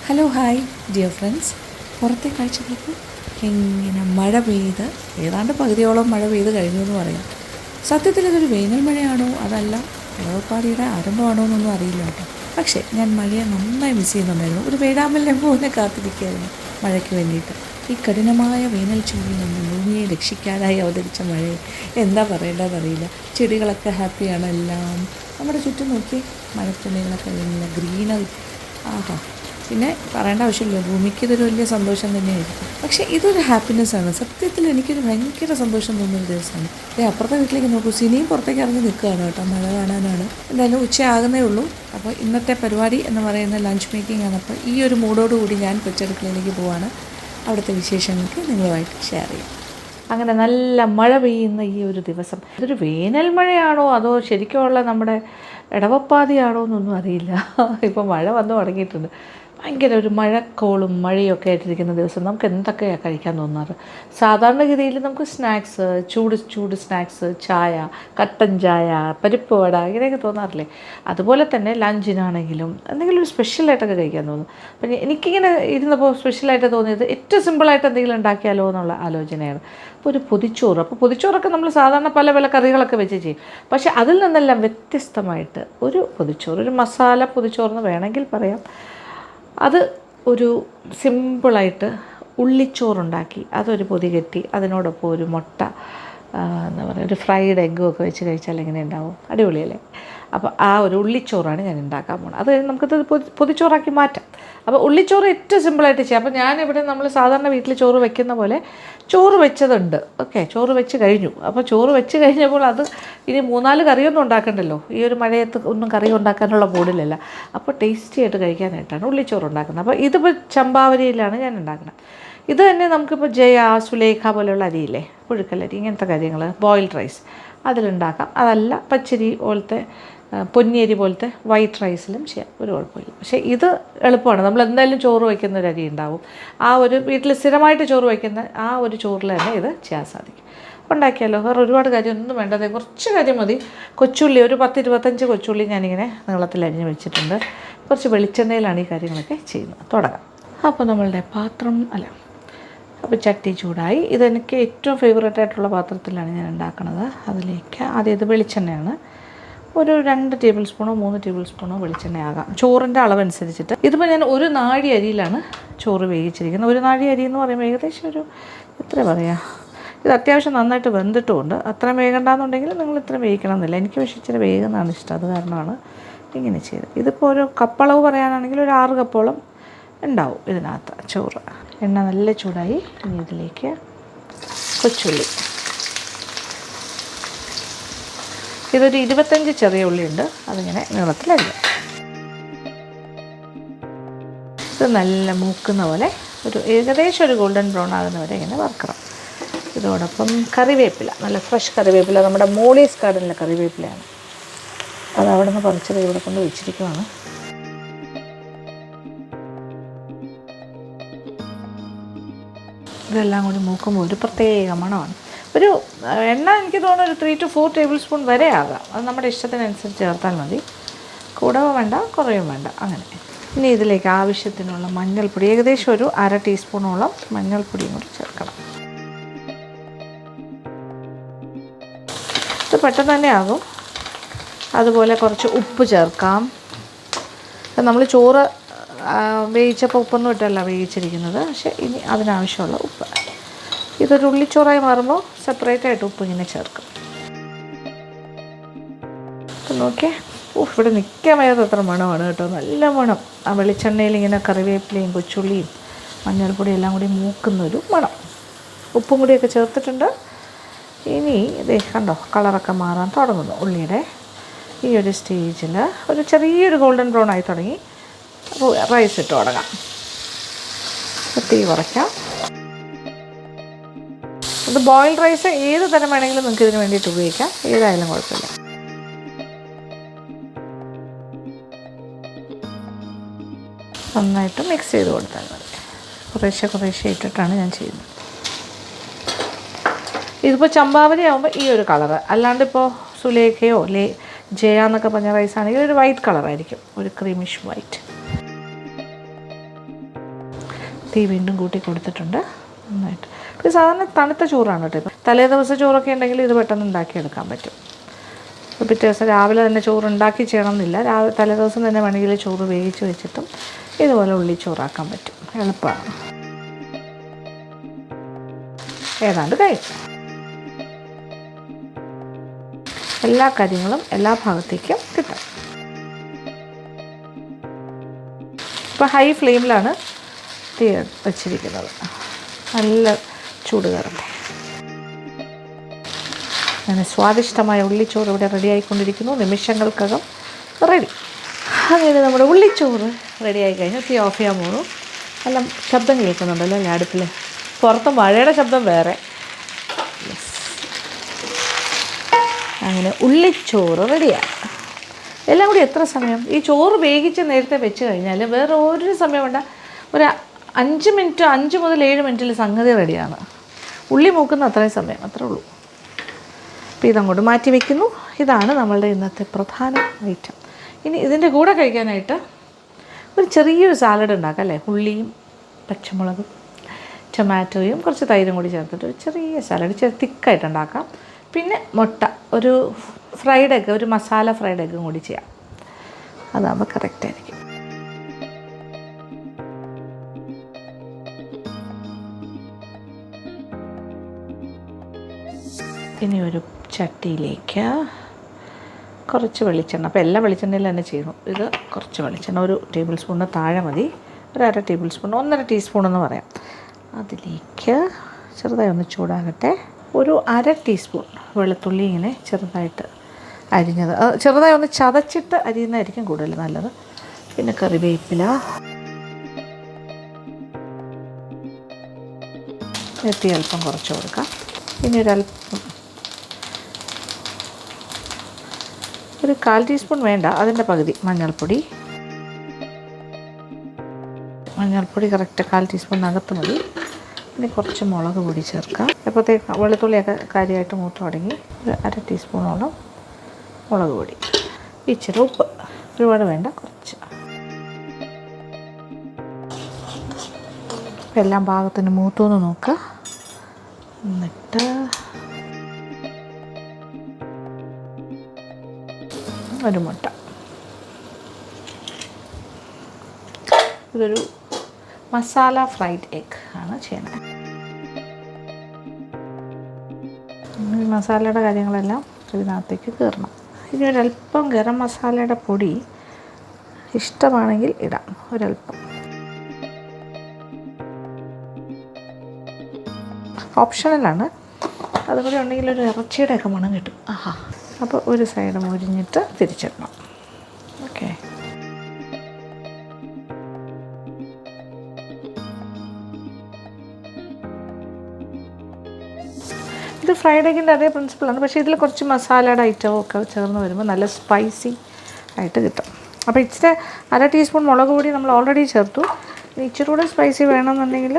Hello hi dear friends. പുറത്തെ കാഴ്ചകൾക്ക് ഇങ്ങനെ മഴ പെയ്ത് ഏതാണ്ട് പകുതിയോളം മഴ പെയ്ത് കഴിഞ്ഞു എന്ന് പറയാം. സത്യത്തിൽ ഇതൊരു വേനൽ മഴയാണോ അതല്ല ഇടവപ്പാടിയുടെ ആരംഭമാണോ എന്നൊന്നും അറിയില്ല കേട്ടോ. പക്ഷേ ഞാൻ മഴയെ നന്നായി മിസ് ചെയ്യുന്നുണ്ടായിരുന്നു. ഒരു വേഴാമ്പലിനെ പോലെ കാത്തിരിക്കുകയായിരുന്നു മഴയ്ക്ക് വേണ്ടിയിട്ട്. ഈ കഠിനമായ വേനൽ ചൂടിൽ നിന്ന് ഭൂമിയെ രക്ഷിക്കാനായി അവതരിച്ച മഴയെ എന്താ പറയേണ്ടതെന്നറിയില്ല. ചെടികളൊക്കെ ഹാപ്പിയാണ് എല്ലാം. നമ്മുടെ ചുറ്റും നോക്കി മഴത്തുള്ളികളൊക്കെ എല്ലാം ഗ്രീനറി. ആഹാ, പിന്നെ പറയേണ്ട ആവശ്യമില്ല, ഭൂമിക്ക് ഇതൊരു വലിയ സന്തോഷം തന്നെയായിരിക്കും. പക്ഷേ ഇതൊരു ഹാപ്പിനെസ്സാണ്. സത്യത്തിൽ എനിക്കൊരു ഭയങ്കര സന്തോഷം തോന്നുന്നൊരു ദിവസമാണ്. അപ്പുറത്തെ വീട്ടിലേക്ക് നോക്കൂ, സിനിയും പുറത്തേക്ക് ഇറങ്ങി നിൽക്കുകയാണ് കേട്ടോ, മഴ കാണാനാണ്. എന്തായാലും ഉച്ചയാകുന്നേ ഉള്ളൂ. അപ്പോൾ ഇന്നത്തെ പരിപാടി എന്ന് പറയുന്ന ലഞ്ച് മേക്കിംഗ് ആണ്. അപ്പോൾ ഈ ഒരു മൂഡോടുകൂടി ഞാൻ കൊച്ചടുക്കളയിലേക്ക് പോവാണ്. അവിടുത്തെ വിശേഷങ്ങൾക്ക് നിങ്ങളുമായിട്ട് ഷെയർ ചെയ്യാം. അങ്ങനെ നല്ല മഴ പെയ്യുന്ന ഈ ഒരു ദിവസം, ഇതൊരു വേനൽ മഴയാണോ അതോ ശരിക്കുമുള്ള നമ്മുടെ ഇടവപ്പാതിയാണോ എന്നൊന്നും അറിയില്ല. ഇപ്പോൾ മഴ വന്നു തുടങ്ങിയിട്ടുണ്ട്. ഭയങ്കര ഒരു മഴക്കോളും മഴയൊക്കെ ആയിട്ടിരിക്കുന്ന ദിവസം നമുക്ക് എന്തൊക്കെയാണ് കഴിക്കാൻ തോന്നാറ്. സാധാരണഗതിയിൽ നമുക്ക് സ്നാക്സ്, ചൂട് സ്നാക്സ്, ചായ, കട്ടൻ ചായ, പരിപ്പ് വട ഇങ്ങനെയൊക്കെ തോന്നാറില്ലേ. അതുപോലെ തന്നെ ലഞ്ചിനാണെങ്കിലും എന്തെങ്കിലും ഒരു സ്പെഷ്യലായിട്ടൊക്കെ കഴിക്കാൻ തോന്നും. അപ്പം എനിക്കിങ്ങനെ ഇരുന്നപ്പോൾ സ്പെഷ്യലായിട്ട് തോന്നിയത് ഏറ്റവും സിമ്പിളായിട്ട് എന്തെങ്കിലും ഉണ്ടാക്കിയാലോ എന്നുള്ള ആലോചനയാണ്. അപ്പോൾ ഒരു പൊതിച്ചോറ്. അപ്പോൾ പൊതിച്ചോറൊക്കെ നമ്മൾ സാധാരണ പല പല കറികളൊക്കെ വെച്ച് ചെയ്യും. പക്ഷേ അതിൽ നിന്നെല്ലാം വ്യത്യസ്തമായിട്ട് ഒരു പൊതിച്ചോറ്, ഒരു മസാല പൊതിച്ചോറെന്ന് വേണമെങ്കിൽ പറയാം. അത് ഒരു സിമ്പിളായിട്ട് ഉള്ളിച്ചോറുണ്ടാക്കി അതൊരു പൊതി കെട്ടി അതിനോടൊപ്പം ഒരു മുട്ട, എന്താ പറയുക, ഒരു ഫ്രൈഡ് എഗ്ഗും ഒക്കെ വെച്ച് കഴിച്ചാൽ എങ്ങനെ ഉണ്ടാവും? അടിപൊളിയല്ലേ? അപ്പോൾ ആ ഒരു ഉള്ളിച്ചോറാണ് ഞാൻ ഉണ്ടാക്കാൻ പോകുന്നത്. അത് നമുക്കത് പൊതിച്ചോറാക്കി മാറ്റാം. അപ്പോൾ ഉള്ളിച്ചോറ് ഏറ്റവും സിമ്പിളായിട്ട് ചെയ്യാം. അപ്പോൾ ഞാനിവിടെ നമ്മൾ സാധാരണ വീട്ടിൽ ചോറ് വെക്കുന്ന പോലെ ചോറ് വെച്ചതുണ്ട്. ഓക്കെ, ചോറ് വെച്ച് കഴിഞ്ഞു. അപ്പോൾ ചോറ് വെച്ച് കഴിഞ്ഞപ്പോൾ അത് ഇനി 3-4 കറിയൊന്നും ഉണ്ടാക്കണ്ടല്ലോ. ഈ ഒരു മഴയത്ത് ഒന്നും കറി ഉണ്ടാക്കാനുള്ള മൂഡിലല്ല. അപ്പോൾ ടേസ്റ്റി ആയിട്ട് കഴിക്കാനായിട്ടാണ് ഉള്ളിച്ചോറ് ഉണ്ടാക്കുന്നത്. അപ്പോൾ ഇതിപ്പോൾ ചമ്പാവരിയിലാണ് ഞാൻ ഉണ്ടാക്കുന്നത്. ഇത് തന്നെ നമുക്കിപ്പോൾ ജയ, സുലേഖ പോലെയുള്ള അരിയില്ലേ, പുഴുക്കലരി, ഇങ്ങനത്തെ കാര്യങ്ങൾ, ബോയിൽഡ് റൈസ് അതിലുണ്ടാക്കാം. അതല്ല പച്ചരി പോലത്തെ, പൊന്നിയരി പോലത്തെ വൈറ്റ് റൈസിലും ചെയ്യാം, ഒരു കുഴപ്പമില്ല. പക്ഷേ ഇത് എളുപ്പമാണ്. നമ്മൾ എന്തായാലും ചോറ് വയ്ക്കുന്ന ഒരു അരി ഉണ്ടാവും. ആ ഒരു വീട്ടിൽ സ്ഥിരമായിട്ട് ചോറ് വയ്ക്കുന്ന ആ ഒരു ചോറിൽ തന്നെ ഇത് ചെയ്യാൻ സാധിക്കും. ഉണ്ടാക്കിയാലോ. വേറെ ഒരുപാട് കാര്യമൊന്നും വേണ്ടത്, കുറച്ച് കാര്യം മതി. കൊച്ചുള്ളി ഒരു 10-25 കൊച്ചുള്ളി ഞാനിങ്ങനെ നീളത്തിൽ അരിഞ്ഞ് വെച്ചിട്ടുണ്ട്. കുറച്ച് വെളിച്ചെണ്ണയിലാണ് ഈ കാര്യങ്ങളൊക്കെ ചെയ്യുന്നത്. തുടങ്ങാം. അപ്പോൾ നമ്മളുടെ അപ്പോൾ ചട്ടി ചൂടായി. ഇതെനിക്ക് ഏറ്റവും ഫേവറേറ്റ് ആയിട്ടുള്ള പാത്രത്തിലാണ് ഞാൻ ഉണ്ടാക്കുന്നത്. അതിലേക്ക് ആദ്യം ഇത് വെളിച്ചെണ്ണയാണ്. ഒരു 2 ടേബിൾ സ്പൂണോ 3 ടേബിൾ സ്പൂണോ വെളിച്ചെണ്ണയാകാം, ചോറിൻ്റെ അളവനുസരിച്ചിട്ട്. ഇതിപ്പോൾ ഞാൻ ഒരു നാഴി അരിയിലാണ് ചോറ് വേവിച്ചിരിക്കുന്നത്. ഒരു നാഴി അരി എന്ന് പറയുമ്പോൾ ഏകദേശം ഒരു എത്ര പറയുക, ഇത് അത്യാവശ്യം നന്നായിട്ട് വെന്തിട്ടുമുണ്ട്. അത്ര വേകണ്ടെന്നുണ്ടെങ്കിൽ നിങ്ങൾ ഇത്ര വേവിക്കണമെന്നില്ല. എനിക്ക് പക്ഷേ ഇച്ചിരി വേഗമെന്നാണ് ഇഷ്ടം, അത് കാരണമാണ് ഇങ്ങനെ ചെയ്തത്. ഇതിപ്പോൾ ഒരു കപ്പളവ് പറയാനാണെങ്കിൽ ഒരു 6 കപ്പോളം ഉണ്ടാവും ഇതിനകത്ത് ചോറ്. എണ്ണ നല്ല ചൂടായി. ഇനി ഇതിലേക്ക് കൊച്ചുള്ളി, ഇതൊരു 25 ചെറിയ ഉള്ളിയുണ്ട്, അതിങ്ങനെ നീളത്തിലരിയാം. ഇത് നല്ല മൂക്കുന്ന പോലെ ഒരു ഏകദേശം ഒരു ഗോൾഡൻ ബ്രൗൺ ആകുന്ന വരെ ഇങ്ങനെ വറുക്കണം. ഇതോടൊപ്പം കറിവേപ്പില, നല്ല ഫ്രഷ് കറിവേപ്പില, നമ്മുടെ മോളീസ് ഗാർഡനിലെ കറിവേപ്പിലയാണ്. അത് അവിടെ നിന്ന് പറിച്ചത് ഇവിടെ കൊണ്ട് വെച്ചിരിക്കുവാണ്. ഇതെല്ലാം കൂടി മൂക്കുമ്പോൾ ഒരു പ്രത്യേക മണമാണ്. ഒരു എണ്ണ എനിക്ക് തോന്നുന്നു ഒരു 3-4 ടേബിൾ സ്പൂൺ വരെ ആകാം. അത് നമ്മുടെ ഇഷ്ടത്തിനനുസരിച്ച് ചേർത്താൽ മതി. കൂടവും വേണ്ട കുറയും വേണ്ട, അങ്ങനെ. ഇനി ഇതിലേക്ക് ആവശ്യത്തിനുള്ള മഞ്ഞൾപ്പൊടി, ഏകദേശം ഒരു 1/2 ടീസ്പൂണോളം മഞ്ഞൾപ്പൊടിയും കൂടി ചേർക്കണം. ഇത് പെട്ടെന്ന് തന്നെ ആകും. അതുപോലെ കുറച്ച് ഉപ്പ് ചേർക്കാം. നമ്മൾ ചോറ് വേവിച്ചപ്പോൾ ഉപ്പൊന്നും ഇട്ടല്ല വേവിച്ചിരിക്കുന്നത്, പക്ഷേ ഇനി അതിനാവശ്യമുള്ള ഉപ്പ്. ഇതൊരു ഉള്ളിച്ചോറായി മാറുമ്പോൾ സെപ്പറേറ്റായിട്ട് ഉപ്പ് ഇങ്ങനെ ചേർക്കും. അപ്പം നോക്കിയേ, ഇവിടെ നിൽക്കാൻ വയ്യാത്ത അത്ര മണമാണ് കേട്ടോ, നല്ല മണം. ആ വെളിച്ചെണ്ണയിൽ ഇങ്ങനെ കറിവേപ്പിലയും കൊച്ചുള്ളിയും മഞ്ഞൾപ്പൊടിയും എല്ലാം കൂടി മൂക്കുന്നൊരു മണം. ഉപ്പും കൂടിയൊക്കെ ചേർത്തിട്ടുണ്ട്. ഇനി ഇതേ കണ്ടോ, കളറൊക്കെ മാറാൻ തുടങ്ങുന്നു ഉള്ളിയുടെ. ഈ ഒരു സ്റ്റേജിൽ ഒരു ചെറിയൊരു ഗോൾഡൻ ബ്രൗൺ ആയി തുടങ്ങി. അപ്പോൾ റൈസ് ഇട്ട് തുടങ്ങാം. തീ കുറയ്ക്കാം. ഇത് ബോയിൽഡ് റൈസ് ഏത് തരം വേണമെങ്കിലും നിങ്ങൾക്ക് ഇതിന് വേണ്ടിയിട്ട് ഉപയോഗിക്കാം, ഏതായാലും കുഴപ്പമില്ല. നന്നായിട്ട് മിക്സ് ചെയ്ത് കൊടുത്താൽ മതി. കുറേശ്ശെ ഇട്ടിട്ടാണ് ഞാൻ ചെയ്യുന്നത്. ഇതിപ്പോൾ ചമ്പാവരി ആകുമ്പോൾ ഈ ഒരു കളറ്, അല്ലാണ്ട് ഇപ്പോൾ സുലേഖയോ ജയ എന്നൊക്കെ പറഞ്ഞ റൈസാണെങ്കിൽ ഒരു വൈറ്റ് കളറായിരിക്കും, ഒരു ക്രീമിഷ് വൈറ്റ്. തീ വീണ്ടും കൂട്ടി കൊടുത്തിട്ടുണ്ട് നന്നായിട്ട്. ഇത് സാധാരണ തണുത്ത ചോറാണ് കേട്ടോ. ഇപ്പം തലേ ദിവസം ചോറൊക്കെ ഉണ്ടെങ്കിൽ ഇത് പെട്ടെന്ന് ഉണ്ടാക്കിയെടുക്കാൻ പറ്റും. പിറ്റേ ദിവസം രാവിലെ തന്നെ ചോറ് ഉണ്ടാക്കി ചെയ്യണമെന്നില്ല. തലേ ദിവസം തന്നെ വേണമെങ്കിൽ ചോറ് വേവിച്ച് വെച്ചിട്ടും ഇതുപോലെ ഉള്ളിച്ചോറാക്കാൻ പറ്റും. എളുപ്പമാണ്. ഏതാണ്ട് കഴിഞ്ഞു. എല്ലാ കാര്യങ്ങളും എല്ലാ ഭാഗത്തേക്കും കിട്ടും. ഇപ്പോൾ ഹൈ ഫ്ലെയിമിലാണ് തീ വെച്ചിരിക്കുന്നത്. നല്ല ചൂട് കയറട്ടെ. അങ്ങനെ സ്വാദിഷ്ടമായ ഉള്ളിച്ചോറ് ഇവിടെ റെഡി ആയിക്കൊണ്ടിരിക്കുന്നു. നിമിഷങ്ങൾക്കകം റെഡി. അങ്ങനെ നമ്മുടെ ഉള്ളിച്ചോറ് റെഡിയായി കഴിഞ്ഞു. തീ ഓഫ് ചെയ്യാൻ പോകുന്നു. നല്ല ശബ്ദം കേൾക്കുന്നുണ്ടല്ലോ അല്ലേ അടുപ്പിൽ. പുറത്ത് മഴയുടെ ശബ്ദം വേറെ. അങ്ങനെ ഉള്ളിച്ചോറ് റെഡിയാണ്. എല്ലാം കൂടി എത്ര സമയം? ഈ ചോറ് വേവിച്ച് നേരത്തെ വെച്ച് കഴിഞ്ഞാൽ വേറെ ഒരു സമയം വേണ്ട. ഒരു 5 മിനിറ്റ്, 5 മുതൽ 7 മിനിറ്റിൽ സംഗതി റെഡിയാണ്. ഉള്ളി മൂക്കുന്ന അത്രയും സമയം, അത്രേ ഉള്ളൂ. അപ്പോൾ ഇതങ്ങോട്ട് മാറ്റി വയ്ക്കുന്നു. ഇതാണ് നമ്മളുടെ ഇന്നത്തെ പ്രധാന ഐറ്റം. ഇനി ഇതിൻ്റെ കൂടെ കഴിക്കാനായിട്ട് ഒരു ചെറിയൊരു സാലഡ് ഉണ്ടാക്കാം അല്ലേ. ഉള്ളിയും പച്ചമുളകും ടൊമാറ്റോയും കുറച്ച് തൈരും കൂടി ചേർത്തിട്ട് ഒരു ചെറിയ സാലഡ് തിക്കായിട്ട് ഉണ്ടാക്കാം. പിന്നെ മുട്ട, ഒരു ഫ്രൈഡ് എഗ്ഗ്, ഒരു മസാല ഫ്രൈഡ് എഗ്ഗും കൂടി ചെയ്യാം. അതാകുമ്പോൾ കറക്റ്റായിരിക്കും. ഇനി ഒരു ചട്ടിയിലേക്ക് കുറച്ച് വെളിച്ചെണ്ണ. അപ്പോൾ എല്ലാ വെളിച്ചെണ്ണയിൽ തന്നെ ചെയ്യണം. ഇത് കുറച്ച് വെളിച്ചെണ്ണ, ഒരു ടേബിൾ സ്പൂണിന് താഴെ മതി. ഒരു 1/2 ടേബിൾ സ്പൂൺ, 1.5 ടീസ്പൂണെന്ന് പറയാം. അതിലേക്ക് ചെറുതായി ഒന്ന് ചൂടാകട്ടെ. ഒരു 1/2 ടീസ്പൂൺ വെളുത്തുള്ളി ഇങ്ങനെ ചെറുതായിട്ട് അരിഞ്ഞത്, ചെറുതായി ഒന്ന് ചതച്ചിട്ട് അരിയുന്നതായിരിക്കും കൂടുതൽ നല്ലത്. പിന്നെ കറിവേപ്പില, എത്തി അല്പം കുറച്ച് കൊടുക്കാം. ഇനി ഒരല്പം, ഒരു 1/4 ടീസ്പൂൺ വേണ്ട, അതിൻ്റെ പകുതി മഞ്ഞൾപ്പൊടി. മഞ്ഞൾപ്പൊടി കറക്റ്റ് 1/4 ടീസ്പൂണിനകത്ത് മതി. പിന്നെ കുറച്ച് മുളക് പൊടി ചേർക്കാം. എപ്പോഴത്തേക്ക് വെളുത്തുള്ളിയൊക്കെ കാര്യമായിട്ട് മൂത്ത് തുടങ്ങി. ഒരു 1/2 ടീസ്പൂണോളം മുളക് പൊടി, ഇച്ചിരി ഉപ്പ്, ഒരുപാട് വേണ്ട, കുറച്ച്. എല്ലാം പാകത്തിന് മൂത്തുനിന്ന് നോക്കുക. എന്നിട്ട് ഒരു മുട്ട. ഇതൊരു മസാല ഫ്രൈഡ് എഗ് ആണ് ചെയ്യുന്നത്. ഈ മസാലയുടെ കാര്യങ്ങളെല്ലാം ഇതിനകത്തേക്ക് കയറണം. ഇനി ഒരല്പം ഗരം മസാലയുടെ പൊടി ഇഷ്ടമാണെങ്കിൽ ഇടാം, ഒരല്പം. ഓപ്ഷണലാണ്. അതുകൂടി ഉണ്ടെങ്കിൽ ഒരു ഇറച്ചിയുടെയൊക്കെ മണം കിട്ടും. ആഹാ. അപ്പോൾ ഒരു സൈഡ് മുരിഞ്ഞിട്ട് തിരിച്ചിടണം. ഓക്കെ. ഇത് ഫ്രൈഡ് എഗിൻ്റെ അതേ പ്രിൻസിപ്പിളാണ്. പക്ഷേ ഇതിൽ കുറച്ച് മസാലയുടെ ഐറ്റവും ഒക്കെ ചേർന്ന് വരുമ്പോൾ നല്ല സ്പൈസി ആയിട്ട് കിട്ടും. അപ്പോൾ ഇച്ചിരി 1/2 ടീസ്പൂൺ മുളക് പൊടി നമ്മൾ ഓൾറെഡി ചേർത്തു. ഇച്ചിരി കൂടെ സ്പൈസി വേണമെന്നുണ്ടെങ്കിൽ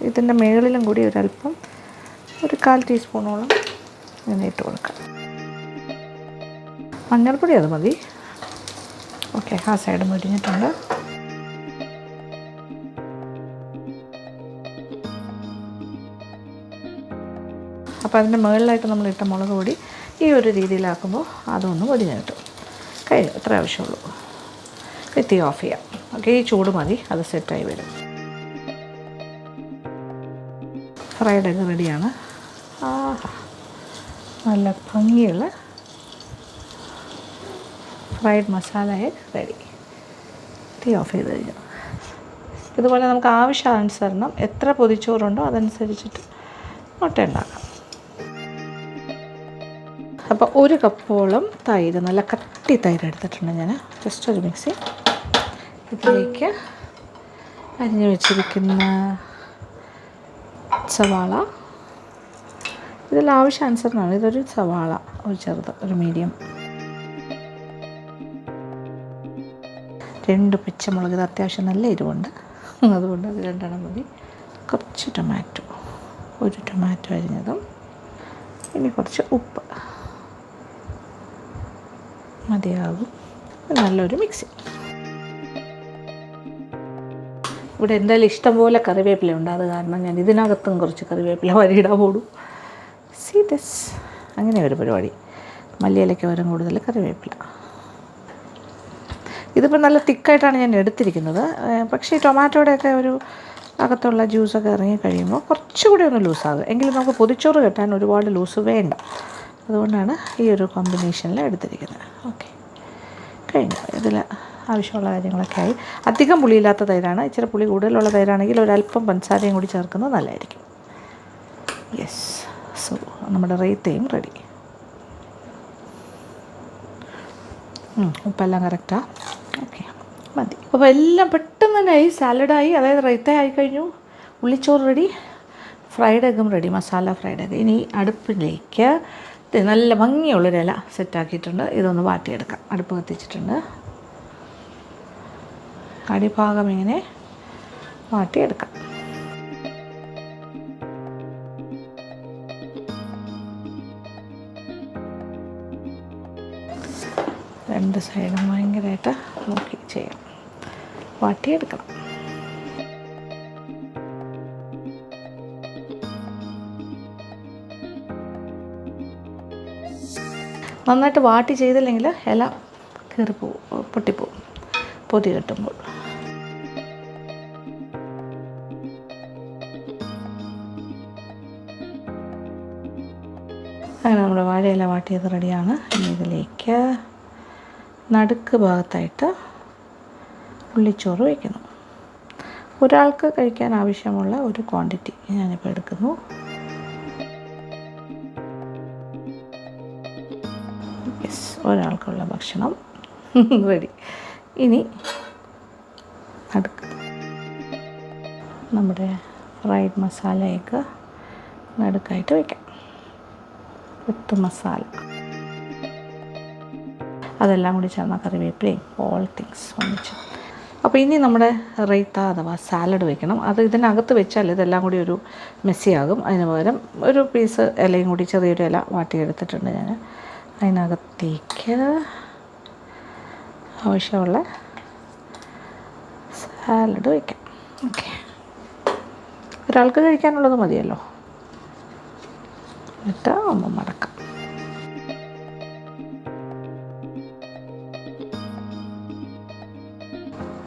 ഇതിൻ്റെ മുകളിലും കൂടി ഒരല്പം, ഒരു 1/4 ടീസ്പൂണോളം ഇങ്ങനെ ഇട്ട് കൊടുക്കാം. മഞ്ഞൾപ്പൊടി അത് മതി. ഓക്കെ, ആ സൈഡ് മുരിഞ്ഞിട്ടുണ്ട്. അപ്പോൾ അതിൻ്റെ മുകളിലായിട്ട് നമ്മൾ ഇട്ട മുളക് പൊടി ഈ ഒരു രീതിയിലാക്കുമ്പോൾ അതൊന്ന് പൊടിഞ്ഞ് കിട്ടും. കഴിഞ്ഞു, ഇത്ര ആവശ്യമുള്ളൂ. തീ ഓഫ് ചെയ്യാം. ഓക്കെ, ഈ ചൂട് മതി, അത് സെറ്റായി വരും. ഫ്രൈഡ് എഗ് റെഡിയാണ്. നല്ല ഭംഗിയുള്ള ഫ്രൈഡ് മസാല എഗ് റെഡി. തീ ഓഫ് ചെയ്ത് കഴിഞ്ഞു. ഇതുപോലെ നമുക്ക് ആവശ്യാനുസരണം എത്ര പൊതിച്ചോറുണ്ടോ അതനുസരിച്ചിട്ട് മുട്ട ഉണ്ടാക്കാം. അപ്പോൾ 1 കപ്പോളം തൈര്, നല്ല കട്ടി തൈര് എടുത്തിട്ടുണ്ട് ഞാൻ. ജസ്റ്റ് ഒരു മിക്സി. ഇതിലേക്ക് അരിഞ്ഞു വെച്ചിരിക്കുന്ന സവാള, ഇതിൽ ആവശ്യാനുസരണമാണ്. ഇതൊരു സവാള, ഒരു ചെറുത്, ഒരു മീഡിയം. 2 പച്ചമുളക്, ഇത് അത്യാവശ്യം നല്ല എരിവുണ്ട്, അതുകൊണ്ട് അത് 2 എണ്ണം മതി. കുറച്ച് ടൊമാറ്റോ, ഒരു ടൊമാറ്റോ അരിഞ്ഞതും. ഇനി കുറച്ച് ഉപ്പ് മതിയാകും. നല്ലൊരു മിക്സി. ഇവിടെ എന്തായാലും ഇഷ്ടംപോലെ കറിവേപ്പില അത് കാരണം ഞാൻ ഇതിനകത്തും കുറച്ച് കറിവേപ്പില വരിയിടാൻ പോടും. സീ ദിസ്, അങ്ങനെ ഒരു പരിപാടി. മല്ലിയിലയ്ക്ക് വരും കൂടുതൽ കറിവേപ്പില. ഇതിപ്പോൾ നല്ല തിക്കായിട്ടാണ് ഞാൻ എടുത്തിരിക്കുന്നത്. പക്ഷേ ഈ ടൊമാറ്റോയുടെയൊക്കെ ഒരു അകത്തുള്ള ജ്യൂസൊക്കെ ഇറങ്ങി കഴിയുമ്പോൾ കുറച്ചുകൂടി ഒന്ന് ലൂസാകും. എങ്കിലും നമുക്ക് പൊതിച്ചോറ് കെട്ടാൻ ഒരുപാട് ലൂസ് വേണ്ട. അതുകൊണ്ടാണ് ഈ ഒരു കോമ്പിനേഷനിൽ എടുത്തിരിക്കുന്നത്. ഓക്കെ, കഴിഞ്ഞു. ഇതിൽ ആവശ്യമുള്ള കാര്യങ്ങളൊക്കെ ആയി. അധികം പുളിയില്ലാത്ത തൈരാണ്. ഇച്ചിരി പുളി കൂടുതലുള്ള തൈരാണെങ്കിൽ ഒരല്പം പഞ്ചസാരയും കൂടി ചേർക്കുന്നത് നല്ലതായിരിക്കും. യെസ്, സോ നമ്മുടെ റൈത്തയും റെഡി. ഉപ്പെല്ലാം കറക്റ്റാണ്. ഓക്കെ, മതി. അപ്പോൾ എല്ലാം പെട്ടെന്ന് തന്നെ ആയി. സാലഡായി, അതായത് റൈത്ത ആയി കഴിഞ്ഞു. ഉള്ളിച്ചോറ് റെഡി, ഫ്രൈഡ് എഗ്ഗും റെഡി, മസാല ഫ്രൈഡ് എഗ്ഗ്. ഇനി അടുപ്പിലേക്ക് നല്ല ഭംഗിയുള്ളൊരില സെറ്റാക്കിയിട്ടുണ്ട്. ഇതൊന്ന് വാട്ടിയെടുക്കാം. അടുപ്പ് കത്തിച്ചിട്ടുണ്ട്. അടിഭാഗം ഇങ്ങനെ വാട്ടിയെടുക്കാം. രണ്ട് സൈഡും ഭയങ്കരമായിട്ട് നോക്കി ചെയ്യാം. വാട്ടിയെടുക്കണം. നന്നായിട്ട് വാട്ടി ചെയ്തില്ലെങ്കിൽ ഇല കീറിപ്പോവും, പൊട്ടിപ്പോവും പൊതി കെട്ടുമ്പോൾ. അങ്ങനെ നമ്മുടെ വാഴയില വാട്ടിയത് റെഡിയാണ്. ഇനി ഇതിലേക്ക് നടുക്ക് ഭാഗത്തായിട്ട് ഉള്ളിച്ചോറ് വയ്ക്കുന്നു. ഒരാൾക്ക് കഴിക്കാൻ ആവശ്യമുള്ള ഒരു ക്വാണ്ടിറ്റി ഞാനിപ്പോൾ എടുക്കുന്നു. യെസ്, ഒരാൾക്കുള്ള ഭക്ഷണം റെഡി. ഇനി നടുക്ക് നമ്മുടെ ഫ്രൈഡ് മസാല എഗ്ഗ് നടുക്കായിട്ട് വയ്ക്കാം. വിത്ത് മസാല അതെല്ലാം കൂടി ചേർന്ന കറിവേപ്പിലയും ഓൾ തിങ്സ് ഒന്നിച്ച്. അപ്പോൾ ഇനി നമ്മുടെ റൈത്ത അഥവാ സാലഡ് വയ്ക്കണം. അത് ഇതിനകത്ത് വെച്ചാൽ ഇതെല്ലാം കൂടി ഒരു മെസ്സിയാകും. അതിന് പകരം ഒരു പീസ് ഇലയും കൂടി, ചെറിയൊരു ഇല വാട്ടിയെടുത്തിട്ടുണ്ട് ഞാൻ. അതിനകത്തേക്ക് ആവശ്യമുള്ള സാലഡ് വയ്ക്കാം. ഓക്കെ, ഒരാൾക്ക് കഴിക്കാനുള്ളത് മതിയല്ലോ. എന്നിട്ട് ഒന്ന് മടക്കാം.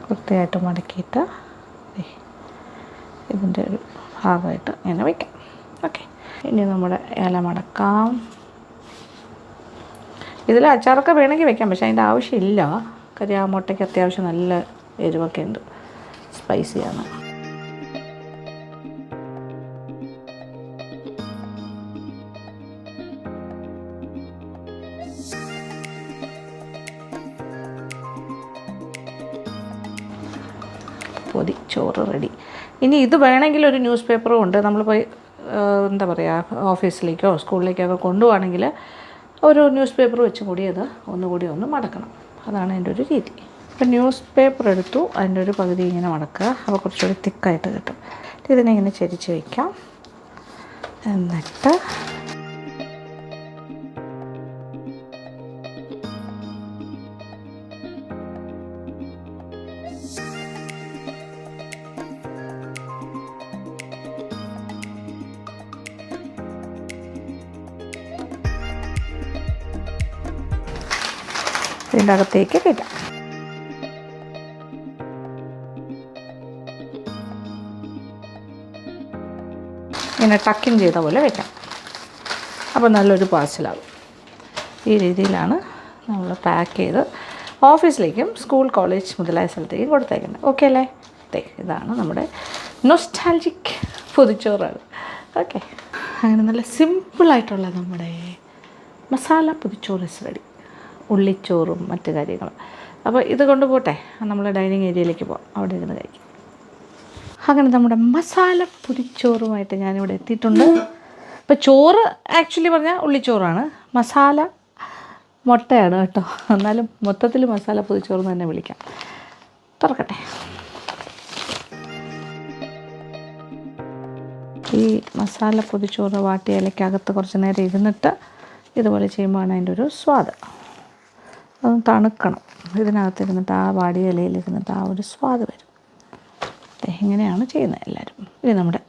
വൃത്തിയായിട്ട് മടക്കിയിട്ട് ഇതിൻ്റെ ഒരു ഭാഗമായിട്ട് ഇങ്ങനെ വയ്ക്കാം. ഓക്കെ, ഇനി നമ്മുടെ ഇല മടക്കാം. ഇതിൽ അച്ചാറൊക്കെ വേണമെങ്കിൽ വെക്കാം, പക്ഷേ അതിൻ്റെ ആവശ്യമില്ല. കാര്യം ആ മുട്ടയ്ക്ക് അത്യാവശ്യം നല്ല എരിവൊക്കെ ഉണ്ട്, സ്പൈസിയാണ്. പൊതി ചോറ് റെഡി. ഇനി ഇത് വേണമെങ്കിൽ ഒരു ന്യൂസ് പേപ്പറും ഉണ്ട്. നമ്മൾ പോയി എന്താ പറയുക, ഓഫീസിലേക്കോ സ്കൂളിലേക്കൊക്കെ കൊണ്ടുപോകണമെങ്കിൽ ഒരു ന്യൂസ് പേപ്പർ വെച്ചും കൂടി അത് ഒന്നുകൂടി ഒന്ന് മടക്കണം. അതാണ് എൻ്റെ ഒരു രീതി. ഇപ്പം ന്യൂസ് പേപ്പർ എടുത്തു, അതിൻ്റെ ഒരു പകുതി ഇങ്ങനെ മടക്കുക. അപ്പോൾ കുറച്ചുകൂടി തിക്കായിട്ട് കിട്ടും. ഇതിനെ ഇങ്ങനെ ചരിച്ച് വയ്ക്കാം. എന്നിട്ട് ഇതിൻ്റെ അകത്തേക്ക് കയറ്റാം. ഇങ്ങനെ ടക്കിൻ ചെയ്ത പോലെ വയ്ക്കാം. അപ്പോൾ നല്ലൊരു പാഴ്സലാകും. ഈ രീതിയിലാണ് നമ്മൾ പാക്ക് ചെയ്ത് ഓഫീസിലേക്കും സ്കൂൾ, കോളേജ് മുതലായ സ്ഥലത്തേക്കും കൊടുത്തേക്കുന്നത്. ഓക്കെ അല്ലേ? ഇതാണ് നമ്മുടെ നൊസ്റ്റാൾജിക് പൊതിച്ചോറാണ്. ഓക്കെ, അങ്ങനെ നല്ല സിമ്പിളായിട്ടുള്ള നമ്മുടെ മസാല പൊതിച്ചോറ് റെഡി. ഉള്ളിച്ചോറും മറ്റു കാര്യങ്ങളും. അപ്പോൾ ഇത് കൊണ്ടുപോട്ടെ, നമ്മൾ ഡൈനിങ് ഏരിയയിലേക്ക് പോകാം, അവിടെ ഇരുന്ന് കഴിക്കും. അങ്ങനെ നമ്മുടെ മസാല പൊതിച്ചോറുമായിട്ട് ഞാനിവിടെ എത്തിയിട്ടുണ്ട്. ഇപ്പോൾ ചോറ് ആക്ച്വലി പറഞ്ഞാൽ ഉള്ളിച്ചോറാണ്, മസാല മുട്ടയാണ് കേട്ടോ. എന്നാലും മൊത്തത്തിൽ മസാല പൊതിച്ചോറ് തന്നെ വിളിക്കാം. തുറക്കട്ടെ. ഈ മസാല പൊതിച്ചോറ് വാട്ടിയ ഇലയ്ക്കകത്ത് കുറച്ച് നേരം ഇരുന്നിട്ട് ഇതുപോലെ ചെയ്യുമ്പോഴാണ് അതിൻ്റെ ഒരു സ്വാദ്. അതൊന്ന് തണുക്കണം. ഇതിനകത്തിരുന്നിട്ട് ആ വാടിയ ഇലയിലിരുന്നിട്ട് ആ ഒരു സ്വാദ് വരും. ഇങ്ങനെയാണ് ചെയ്യുന്നത് എല്ലാവരും. ഇനി നമ്മുടെ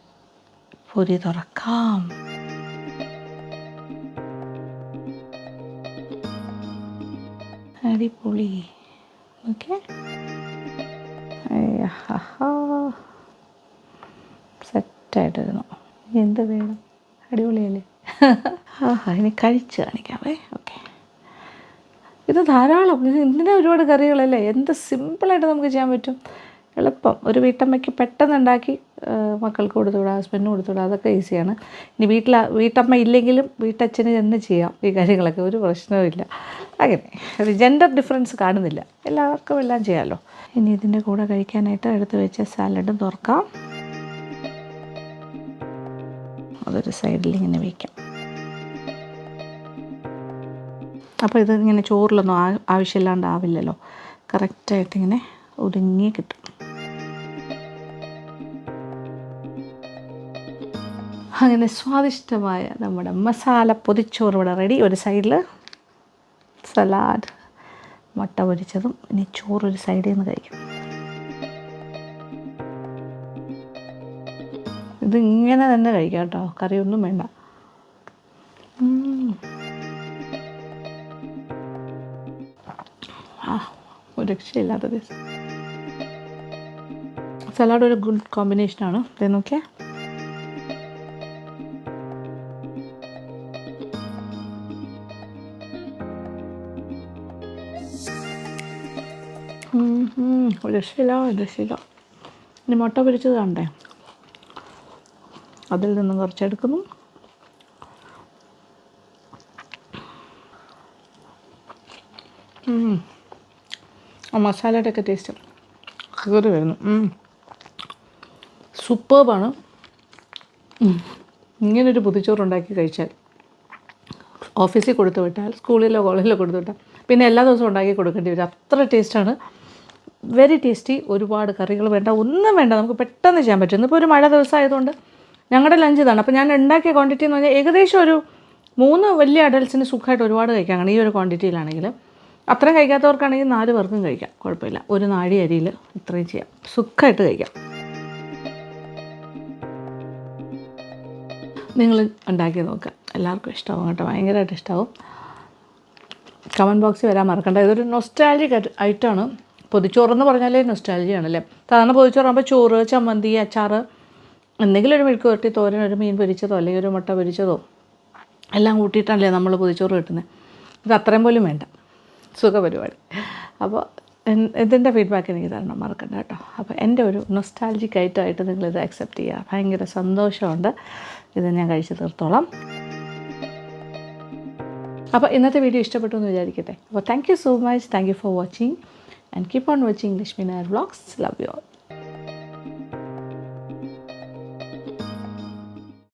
പൊരി തുറക്കാം. അടിപൊളി. ഓക്കെ, സെറ്റായിട്ടിരുന്നു. എന്ത് വേണം, അടിപൊളിയല്ലേ? ഇനി കഴിച്ച് കാണിക്കാവേ. ഓക്കെ, ഇത് ധാരാളം, ഇത് എന്തിനാ ഒരുപാട് കറികളല്ലേ? എന്ത് സിമ്പിളായിട്ട് നമുക്ക് ചെയ്യാൻ പറ്റും, എളുപ്പം. ഒരു വീട്ടമ്മയ്ക്ക് പെട്ടെന്ന് ഉണ്ടാക്കി മക്കൾക്ക് കൊടുത്തുവിടാം, ഹസ്ബൻഡിന് കൊടുത്തുവിടാം, അതൊക്കെ ഈസിയാണ്. ഇനി വീട്ടമ്മ ഇല്ലെങ്കിലും വീട്ടച്ഛന് തന്നെ ചെയ്യാം ഈ കാര്യങ്ങളൊക്കെ, ഒരു പ്രശ്നവുമില്ല. അങ്ങനെ ഒരു ജെൻഡർ ഡിഫറൻസ് കാണുന്നില്ല, എല്ലാവർക്കും എല്ലാം ചെയ്യാമല്ലോ. ഇനി ഇതിൻ്റെ കൂടെ കഴിക്കാനായിട്ട് എടുത്ത് വെച്ച സാലഡും തുറക്കാം. അതൊരു സൈഡിൽ ഇങ്ങനെ വയ്ക്കാം. അപ്പോൾ ഇത് ഇങ്ങനെ ചോറിലൊന്നും ആവശ്യമില്ലാണ്ടാവില്ലല്ലോ, കറക്റ്റായിട്ടിങ്ങനെ ഒതുങ്ങി കിട്ടും. അങ്ങനെ സ്വാദിഷ്ടമായ നമ്മുടെ മസാല പൊതിച്ചോറ് ഇവിടെ റെഡി. ഒരു സൈഡിൽ സലാഡ്, മുട്ട പൊരിച്ചതും, ഇനി ചോറൊരു സൈഡിൽ നിന്ന് കഴിക്കും. ഇത് ഇങ്ങനെ തന്നെ കഴിക്കാം കേട്ടോ, കറിയൊന്നും വേണ്ട. ഒരു രക്ഷയില്ലാത്ത ദിവസം. സലാഡ് ഒരു ഗുഡ് കോമ്പിനേഷനാണ്. ഇത് നോക്കിയേ, രക്ഷയില്ല. ഇനി മുട്ട പൊരിച്ചത് കണ്ടേ, അതിൽ നിന്നും കുറച്ചെടുക്കുന്നു. മസാലയുടെ ഒക്കെ ടേസ്റ്റ് കയറി വരുന്നു. സൂപ്പർബാണ്. ഇങ്ങനൊരു പൊതിച്ചോറുണ്ടാക്കി കഴിച്ചാൽ ഓഫീസിൽ കൊടുത്തു വിട്ടാൽ, സ്കൂളിലോ കോളേജിലോ കൊടുത്തു വിട്ടാൽ പിന്നെ എല്ലാ ദിവസവും ഉണ്ടാക്കി കൊടുക്കേണ്ടി വരും. അത്ര ടേസ്റ്റാണ്, വെരി ടേസ്റ്റി. ഒരുപാട് കറികൾ വേണ്ട, ഒന്നും വേണ്ട, നമുക്ക് പെട്ടെന്ന് ചെയ്യാൻ പറ്റും. ഇന്നിപ്പോൾ ഒരു മഴ ദിവസം ആയതുകൊണ്ട് ഞങ്ങളുടെ ലഞ്ച് ഇതാണ്. അപ്പോൾ ഞാൻ ഉണ്ടാക്കിയ ക്വാണ്ടിറ്റി എന്ന് പറഞ്ഞാൽ ഏകദേശം ഒരു 3 വലിയ അഡൽസിന് സുഖമായിട്ട് ഒരുപാട് കഴിക്കാം ഈ ഒരു ക്വാണ്ടിറ്റിയിലാണെങ്കിൽ. അത്രയും കഴിക്കാത്തവർക്കാണെങ്കിൽ 4 പേർക്കും കഴിക്കാം, കുഴപ്പമില്ല. ഒരു നാഴി അരിയിൽ ഇത്രയും ചെയ്യാം, സുഖമായിട്ട് കഴിക്കാം. നിങ്ങൾ ഉണ്ടാക്കി നോക്കുക, എല്ലാവർക്കും ഇഷ്ടമാവും കേട്ടോ, ഭയങ്കരമായിട്ട് ഇഷ്ടമാവും. കമൻറ്റ് ബോക്സിൽ വരാൻ മറക്കണ്ട. ഇതൊരു നൊസ്റ്റാൾജിക് ഐറ്റമാണ്. പൊതിച്ചോറെന്ന് പറഞ്ഞാലേ നൊസ്റ്റാൾജിയാണല്ലേ. സാധാരണ പൊതിച്ചോറാകുമ്പോൾ ചോറ്, ചമ്മന്തി, അച്ചാർ, എന്തെങ്കിലും ഒരു മെഴുക്ക് പുരട്ടി, തോരൻ, ഒരു മീൻ പൊരിച്ചതോ അല്ലെങ്കിൽ ഒരു മുട്ട പൊരിച്ചതോ എല്ലാം കൂട്ടിയിട്ടാണല്ലേ നമ്മൾ പൊതിച്ചോറ് കിട്ടുന്നത്. ഇത് അത്രയും പോലും വേണ്ട, സുഖ പരിപാടി. അപ്പോൾ ഇതിൻ്റെ ഫീഡ്ബാക്ക് എനിക്ക് തരണം, മറക്കണ്ട കേട്ടോ. അപ്പോൾ എൻ്റെ ഒരു നൊസ്റ്റാൾജിക് ഐറ്റമായിട്ട് നിങ്ങളിത് അക്സെപ്റ്റ് ചെയ്യുക. ഭയങ്കര സന്തോഷമുണ്ട്, ഇത് ഞാൻ കഴിച്ച് തീർത്തോളാം. അപ്പോൾ ഇന്നത്തെ വീഡിയോ ഇഷ്ടപ്പെട്ടു എന്ന് വിചാരിക്കട്ടെ. അപ്പോൾ thank you so much, thank you for watching and keep on watching Lakshmi Nair vlogs. Love you all.